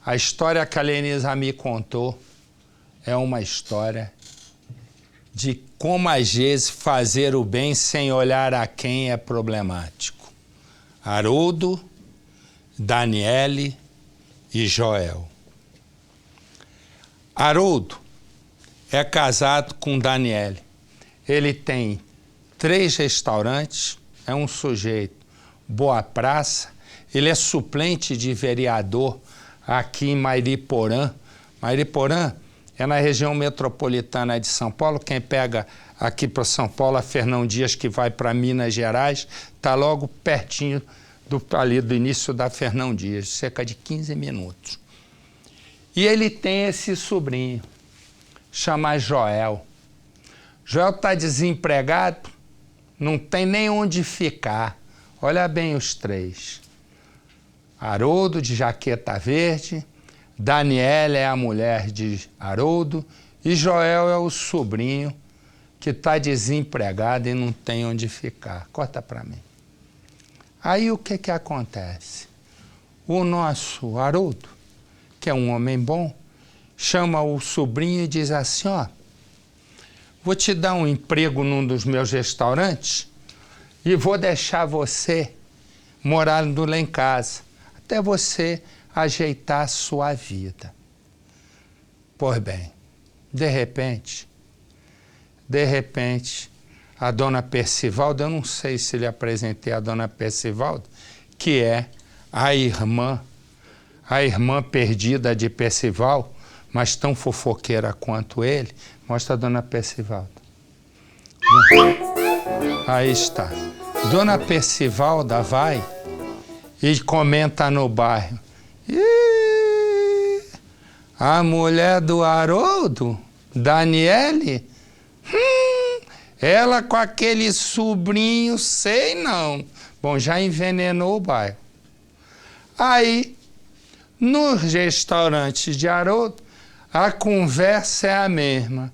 A história que a Lenisa me contou é uma história de como às vezes fazer o bem sem olhar a quem é problemático. Haroldo, Daniele e Joel. Haroldo é casado com Daniele. Ele tem 3 restaurantes, é um sujeito boa praça. Ele é suplente de vereador aqui em Mairiporã. Mairiporã é na região metropolitana de São Paulo. Quem pega aqui para São Paulo, a Fernão Dias, que vai para Minas Gerais, está logo pertinho ali do início da Fernão Dias, cerca de 15 minutos. E ele tem esse sobrinho, chama Joel. Joel está desempregado, não tem nem onde ficar. Olha bem os 3. Haroldo, de jaqueta verde, Daniela é a mulher de Haroldo e Joel é o sobrinho que está desempregado e não tem onde ficar. Corta para mim. Aí o que acontece? O nosso Haroldo, que é um homem bom, chama o sobrinho e diz assim, ó, vou te dar um emprego num dos meus restaurantes e vou deixar você morar lá em casa, até você ajeitar a sua vida. Pois bem, de repente, a dona Percivalda, eu não sei se lhe apresentei a dona Percivalda, que é a irmã perdida de Percival, mas tão fofoqueira quanto ele. Mostra a dona Percivalda. Aí está. Dona Percivalda vai e comenta no bairro. A mulher do Haroldo, Daniele, ela com aquele sobrinho, sei não. Bom, já envenenou o bairro. Aí, nos restaurantes de Haroldo, a conversa é a mesma.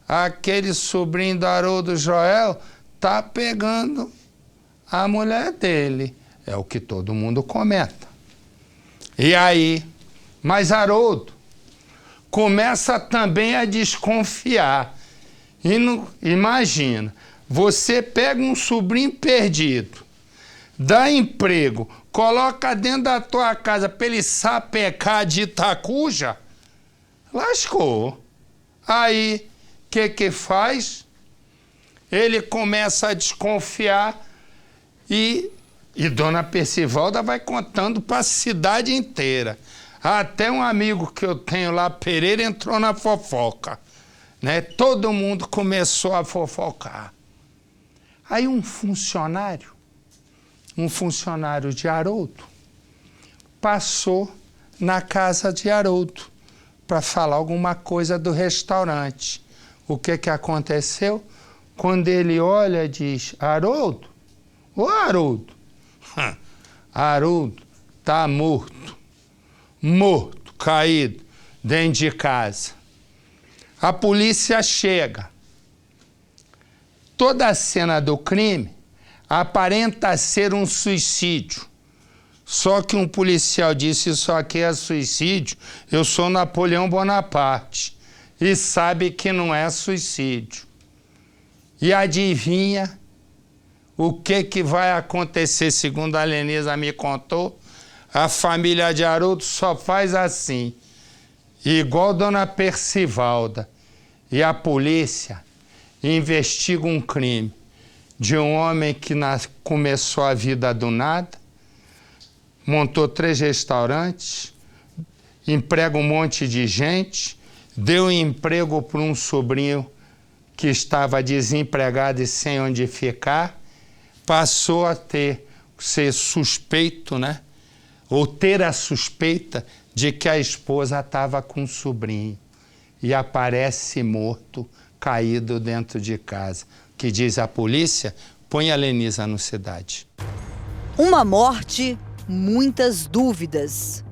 Aquele sobrinho do Haroldo, Joel, tá pegando a mulher dele. É o que todo mundo comenta. E aí, mas Haroldo começa também a desconfiar. E não, imagina, você pega um sobrinho perdido, dá emprego, coloca dentro da tua casa para ele sapecar de Itacuja, lascou. Aí, o que faz? Ele começa a desconfiar e Dona Percivalda vai contando para a cidade inteira. Até um amigo que eu tenho lá, Pereira, entrou na fofoca. Né? Todo mundo começou a fofocar. Aí um funcionário de Haroldo, passou na casa de Haroldo para falar alguma coisa do restaurante. O que aconteceu? Quando ele olha, diz, Haroldo, ô Haroldo, Haroldo tá morto, caído dentro de casa. A polícia chega. Toda a cena do crime aparenta ser um suicídio. Só que um policial disse, isso aqui é suicídio, eu sou Napoleão Bonaparte. E sabe que não é suicídio. E adivinha o que vai acontecer, segundo a Lenisa me contou? A família de Haroldo só faz assim, igual Dona Percivalda. E a polícia investiga um crime de um homem que começou a vida do nada, montou 3 restaurantes, emprega um monte de gente, deu emprego para um sobrinho que estava desempregado e sem onde ficar, passou a ser suspeito, né? Ou ter a suspeita de que a esposa estava com um sobrinho e aparece morto, caído dentro de casa. Que diz a polícia, põe a Lenisa no Cidade. Uma morte, muitas dúvidas.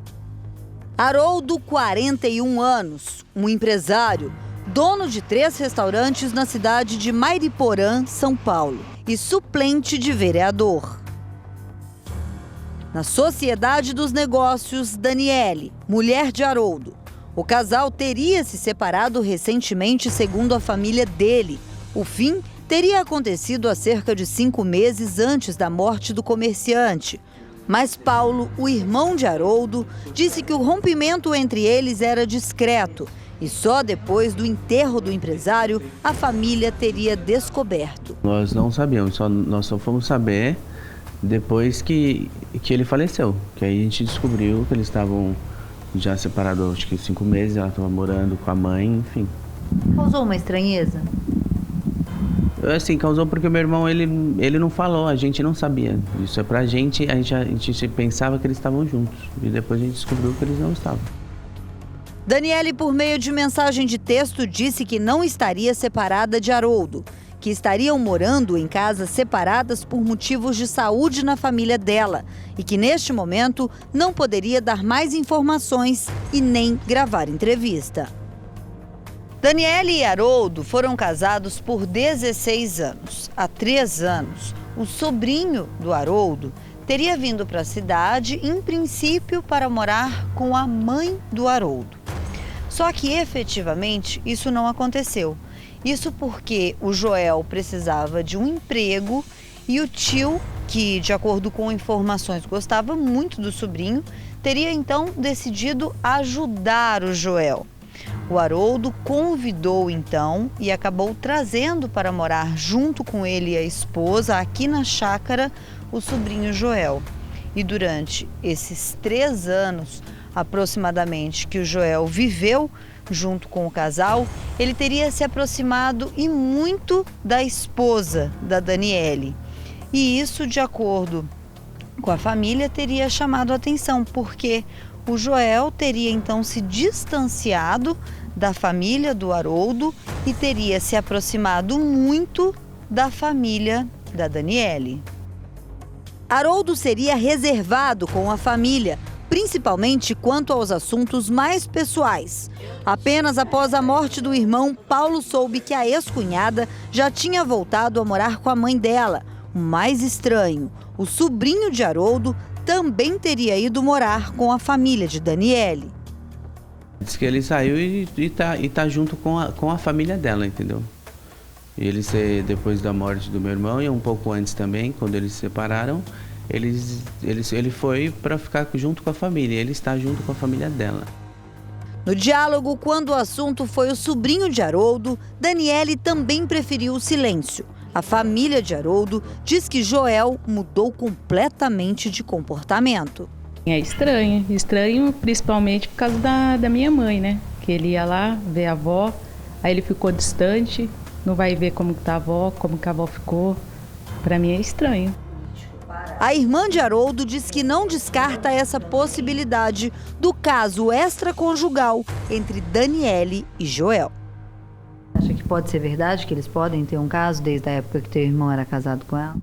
Haroldo, 41 anos, um empresário, dono de 3 restaurantes na cidade de Mairiporã, São Paulo, e suplente de vereador. na Sociedade dos Negócios Daniele, mulher de Haroldo. O casal teria se separado recentemente, segundo a família dele. O fim teria acontecido há cerca de 5 meses antes da morte do comerciante. Mas Paulo, o irmão de Haroldo, disse que o rompimento entre eles era discreto e só depois do enterro do empresário a família teria descoberto. Nós não sabíamos, nós só fomos saber depois que ele faleceu, que aí a gente descobriu que eles estavam já separados, acho que 5 meses, ela estava morando com a mãe, enfim. Causou uma estranheza? Assim, causou porque o meu irmão, ele não falou, a gente não sabia. Isso é pra gente, a gente pensava que eles estavam juntos. E depois a gente descobriu que eles não estavam. Daniele, por meio de mensagem de texto, disse que não estaria separada de Haroldo, que estariam morando em casas separadas por motivos de saúde na família dela e que, neste momento, não poderia dar mais informações e nem gravar entrevista. Daniele e Haroldo foram casados por 16 anos. Há 3 anos, o sobrinho do Haroldo teria vindo para a cidade, em princípio, para morar com a mãe do Haroldo. Só que, efetivamente, isso não aconteceu. Isso porque o Joel precisava de um emprego e o tio, que, de acordo com informações, gostava muito do sobrinho, teria então decidido ajudar o Joel. O Haroldo convidou então e acabou trazendo para morar junto com ele e a esposa, aqui na chácara, o sobrinho Joel. E durante esses 3 anos, aproximadamente, que o Joel viveu junto com o casal, ele teria se aproximado e muito da esposa da Daniele. E isso, de acordo com a família, teria chamado a atenção, porque o Joel teria então se distanciado da família do Haroldo e teria se aproximado muito da família da Daniele. Haroldo seria reservado com a família, principalmente quanto aos assuntos mais pessoais. Apenas após a morte do irmão, Paulo soube que a ex-cunhada já tinha voltado a morar com a mãe dela. O mais estranho, o sobrinho de Haroldo também teria ido morar com a família de Daniele. Diz que ele saiu e tá junto com a família dela, entendeu? E ele, depois da morte do meu irmão e um pouco antes também, quando eles se separaram, ele foi para ficar junto com a família. Ele está junto com a família dela. No diálogo, quando o assunto foi o sobrinho de Haroldo, Daniele também preferiu o silêncio. A família de Haroldo diz que Joel mudou completamente de comportamento. É estranho principalmente por causa da minha mãe, né? Que ele ia lá ver a avó, aí ele ficou distante, não vai ver como que tá a avó, como que a avó ficou. Para mim é estranho. A irmã de Haroldo diz que não descarta essa possibilidade do caso extraconjugal entre Daniele e Joel. Acha que pode ser verdade que eles podem ter um caso desde a época que teu irmão era casado com ela?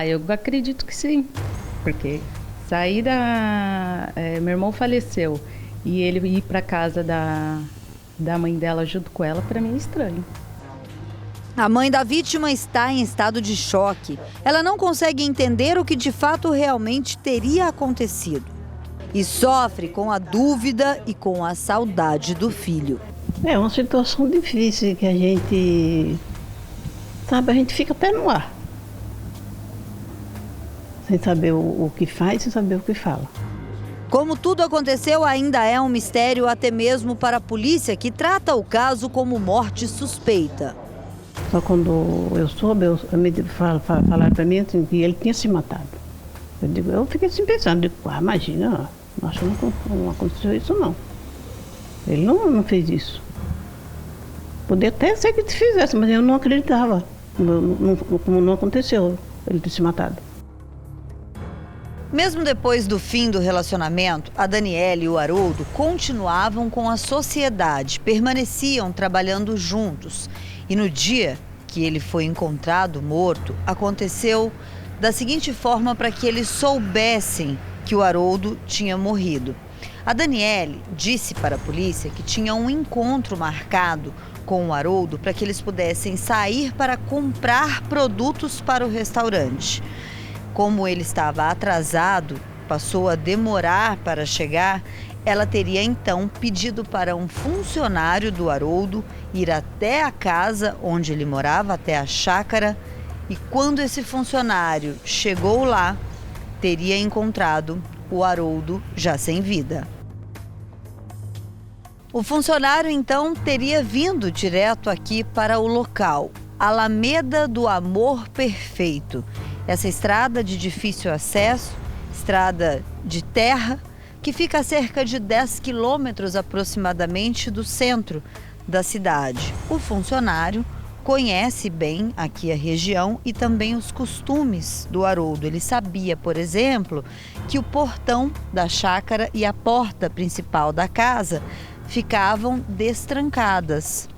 Eu acredito que sim, porque meu irmão faleceu e ele ir para casa da mãe dela junto com ela, para mim é estranho. A mãe da vítima está em estado de choque. Ela não consegue entender o que de fato realmente teria acontecido. E sofre com a dúvida e com a saudade do filho. É uma situação difícil que a gente fica até no ar. Sem saber o que faz, sem saber o que fala. Como tudo aconteceu, ainda é um mistério até mesmo para a polícia, que trata o caso como morte suspeita. Só quando eu soube, falaram para mim assim, que ele tinha se matado. Eu fiquei assim pensando, imagina, acho que não aconteceu isso não. Ele não fez isso. Podia até ser que fizesse, mas eu não acreditava. Como não aconteceu ele ter se matado. Mesmo depois do fim do relacionamento, a Daniele e o Haroldo continuavam com a sociedade, permaneciam trabalhando juntos. E no dia que ele foi encontrado morto, aconteceu da seguinte forma para que eles soubessem que o Haroldo tinha morrido. A Daniele disse para a polícia que tinha um encontro marcado com o Haroldo para que eles pudessem sair para comprar produtos para o restaurante. Como ele estava atrasado, passou a demorar para chegar, ela teria então pedido para um funcionário do Haroldo ir até a casa onde ele morava, até a chácara, e quando esse funcionário chegou lá, teria encontrado o Haroldo já sem vida. O funcionário então teria vindo direto aqui para o local, Alameda do Amor Perfeito. Essa estrada de difícil acesso, estrada de terra, que fica a cerca de 10 quilômetros aproximadamente do centro da cidade. O funcionário conhece bem aqui a região e também os costumes do Haroldo. Ele sabia, por exemplo, que o portão da chácara e a porta principal da casa ficavam destrancadas.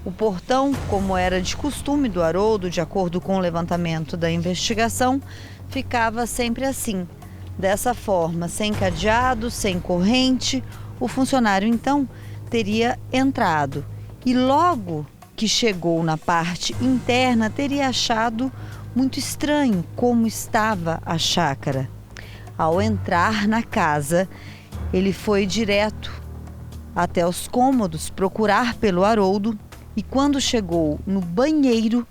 O portão, como era de costume do Haroldo, de acordo com o levantamento da investigação, ficava sempre assim, dessa forma, sem cadeado, sem corrente. O funcionário então teria entrado e logo que chegou na parte interna teria achado muito estranho como estava a chácara. Ao entrar na casa, ele foi direto até os cômodos procurar pelo Haroldo e quando chegou no banheiro,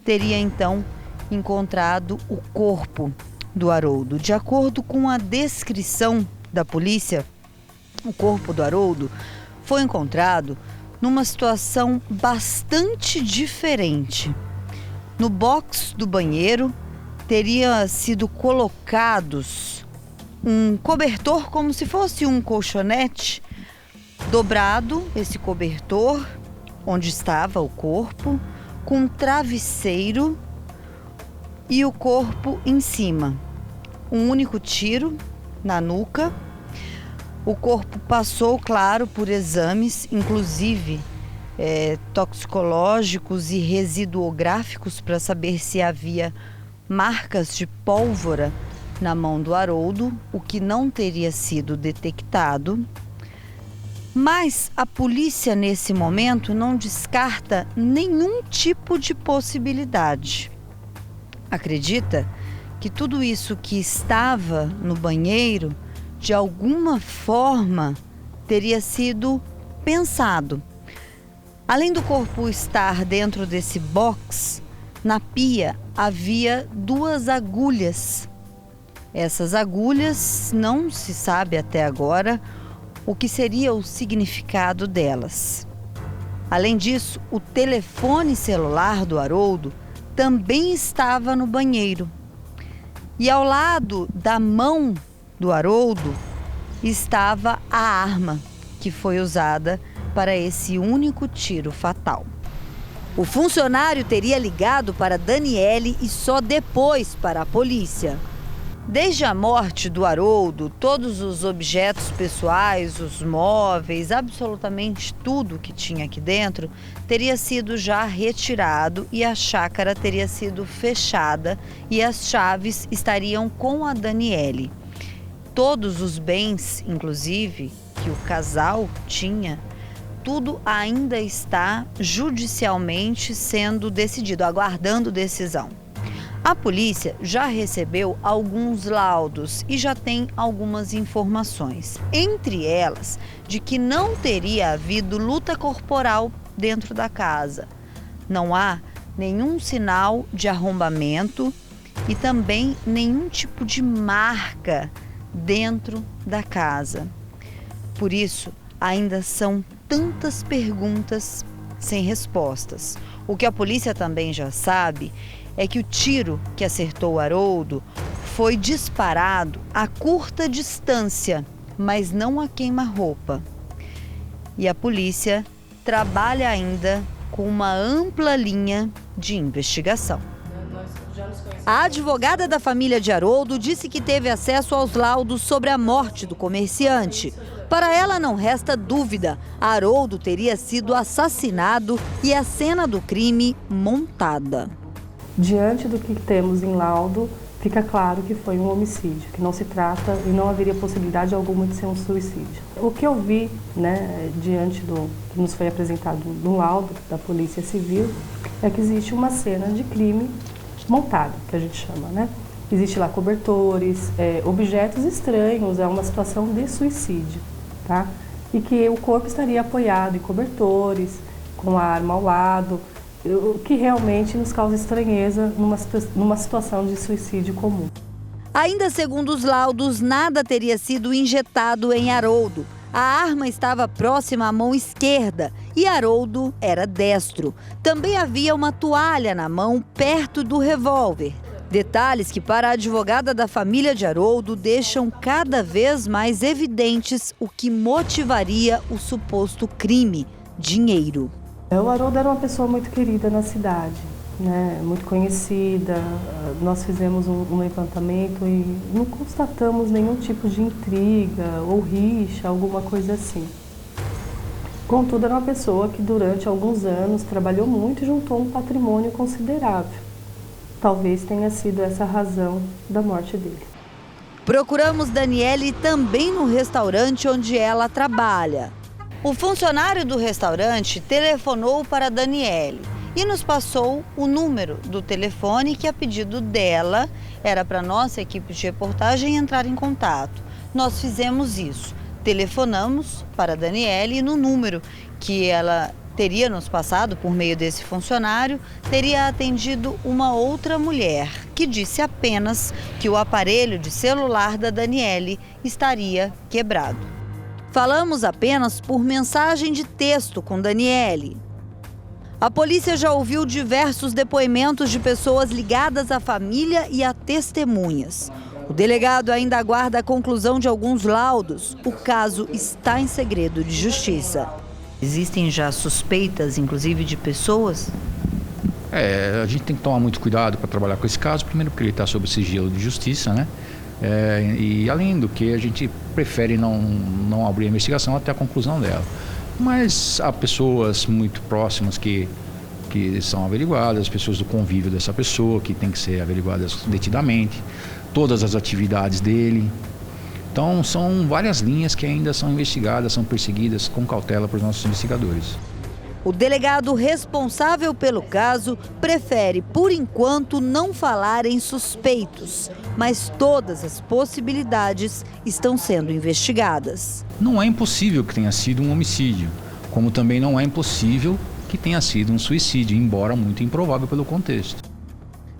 teria então encontrado o corpo do Haroldo. De acordo com a descrição da polícia, o corpo do Haroldo foi encontrado numa situação bastante diferente. No box do banheiro teria sido colocados um cobertor como se fosse um colchonete dobrado, esse cobertor onde estava o corpo, com um travesseiro e o corpo em cima. Um único tiro na nuca. O corpo passou, claro, por exames, inclusive toxicológicos e residuográficos, para saber se havia marcas de pólvora na mão do Haroldo, o que não teria sido detectado. Mas a polícia, nesse momento, não descarta nenhum tipo de possibilidade. Acredita que tudo isso que estava no banheiro, de alguma forma, teria sido pensado. Além do corpo estar dentro desse box, na pia havia 2 agulhas. Essas agulhas não se sabe até agora o que seria o significado delas. Além disso, o telefone celular do Haroldo também estava no banheiro. E ao lado da mão do Haroldo estava a arma que foi usada para esse único tiro fatal. O funcionário teria ligado para Daniele e só depois para a polícia. Desde a morte do Haroldo, todos os objetos pessoais, os móveis, absolutamente tudo que tinha aqui dentro, teria sido já retirado e a chácara teria sido fechada e as chaves estariam com a Daniele. Todos os bens, inclusive, que o casal tinha, tudo ainda está judicialmente sendo decidido, aguardando decisão. A polícia já recebeu alguns laudos e já tem algumas informações, entre elas de que não teria havido luta corporal dentro da casa. Não há nenhum sinal de arrombamento e também nenhum tipo de marca dentro da casa. Por isso, ainda são tantas perguntas sem respostas. O que a polícia também já sabe é que o tiro que acertou o Haroldo foi disparado a curta distância, mas não a queima-roupa. E a polícia trabalha ainda com uma ampla linha de investigação. A advogada da família de Haroldo disse que teve acesso aos laudos sobre a morte do comerciante. Para ela não resta dúvida, Haroldo teria sido assassinado e a cena do crime montada. Diante do que temos em laudo, fica claro que foi um homicídio, que não se trata e não haveria possibilidade alguma de ser um suicídio. O que eu vi, diante do que nos foi apresentado no laudo da Polícia Civil, é que existe uma cena de crime montado, que a gente chama, Existe lá cobertores, objetos estranhos, é uma situação de suicídio, tá? E que o corpo estaria apoiado em cobertores, com a arma ao lado, o que realmente nos causa estranheza numa situação de suicídio comum. Ainda segundo os laudos, nada teria sido injetado em Haroldo. A arma estava próxima à mão esquerda e Haroldo era destro. Também havia uma toalha na mão perto do revólver. Detalhes que, para a advogada da família de Haroldo, deixam cada vez mais evidentes o que motivaria o suposto crime: dinheiro. O Haroldo era uma pessoa muito querida na cidade, né? Muito conhecida. Nós fizemos um levantamento e não constatamos nenhum tipo de intriga ou rixa, alguma coisa assim. Contudo, era uma pessoa que durante alguns anos trabalhou muito e juntou um patrimônio considerável. Talvez tenha sido essa a razão da morte dele. Procuramos Daniele também no restaurante onde ela trabalha. O funcionário do restaurante telefonou para Daniele e nos passou o número do telefone que, a pedido dela, era para nossa equipe de reportagem entrar em contato. Nós fizemos isso. Telefonamos para Daniele e no número que ela teria nos passado por meio desse funcionário, teria atendido uma outra mulher que disse apenas que o aparelho de celular da Daniele estaria quebrado. Falamos apenas por mensagem de texto com Daniele. A polícia já ouviu diversos depoimentos de pessoas ligadas à família e a testemunhas. O delegado ainda aguarda a conclusão de alguns laudos. O caso está em segredo de justiça. Existem já suspeitas, inclusive, de pessoas? A gente tem que tomar muito cuidado para trabalhar com esse caso. Primeiro porque ele está sob sigilo de justiça, né? E além do que, a gente prefere não abrir a investigação até a conclusão dela. Mas há pessoas muito próximas que são averiguadas, as pessoas do convívio dessa pessoa, que tem que ser averiguadas detidamente, todas as atividades dele. Então, são várias linhas que ainda são investigadas, são perseguidas com cautela por nossos investigadores. O delegado responsável pelo caso prefere, por enquanto, não falar em suspeitos, mas todas as possibilidades estão sendo investigadas. Não é impossível que tenha sido um homicídio, como também não é impossível que tenha sido um suicídio, embora muito improvável pelo contexto.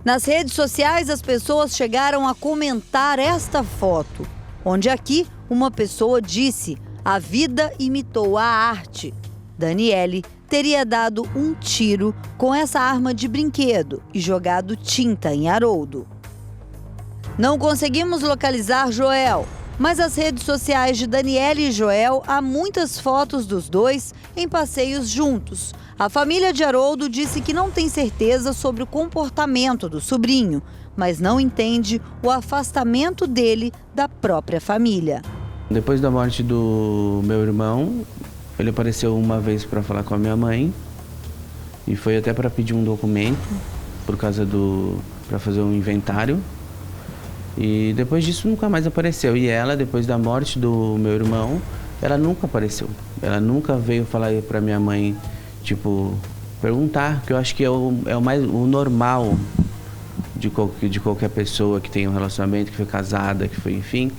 Nas redes sociais, as pessoas chegaram a comentar esta foto, onde aqui uma pessoa disse: "A vida imitou a arte". Daniele teria dado um tiro com essa arma de brinquedo e jogado tinta em Haroldo. Não conseguimos localizar Joel, mas as redes sociais de Daniele e Joel há muitas fotos dos dois em passeios juntos. A família de Haroldo disse que não tem certeza sobre o comportamento do sobrinho, mas não entende o afastamento dele da própria família. Depois da morte do meu irmão, ele apareceu uma vez para falar com a minha mãe e foi até para pedir um documento para fazer um inventário. E depois disso nunca mais apareceu. E ela, depois da morte do meu irmão, ela nunca apareceu. Ela nunca veio falar para minha mãe, perguntar, que eu acho que é o normal de qualquer pessoa que tem um relacionamento, que foi casada, que foi, enfim,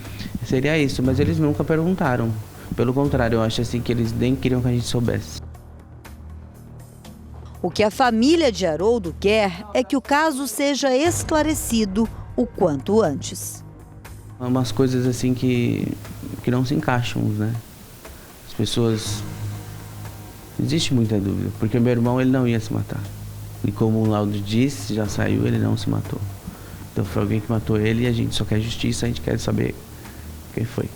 seria isso. Mas eles nunca perguntaram. Pelo contrário, eu acho assim que eles nem queriam que a gente soubesse. O que a família de Haroldo quer é que o caso seja esclarecido o quanto antes. Umas coisas assim que não se encaixam, né? As pessoas... Existe muita dúvida, porque meu irmão ele não ia se matar. E como o laudo disse, já saiu, ele não se matou. Então foi alguém que matou ele e a gente só quer justiça, a gente quer saber quem foi.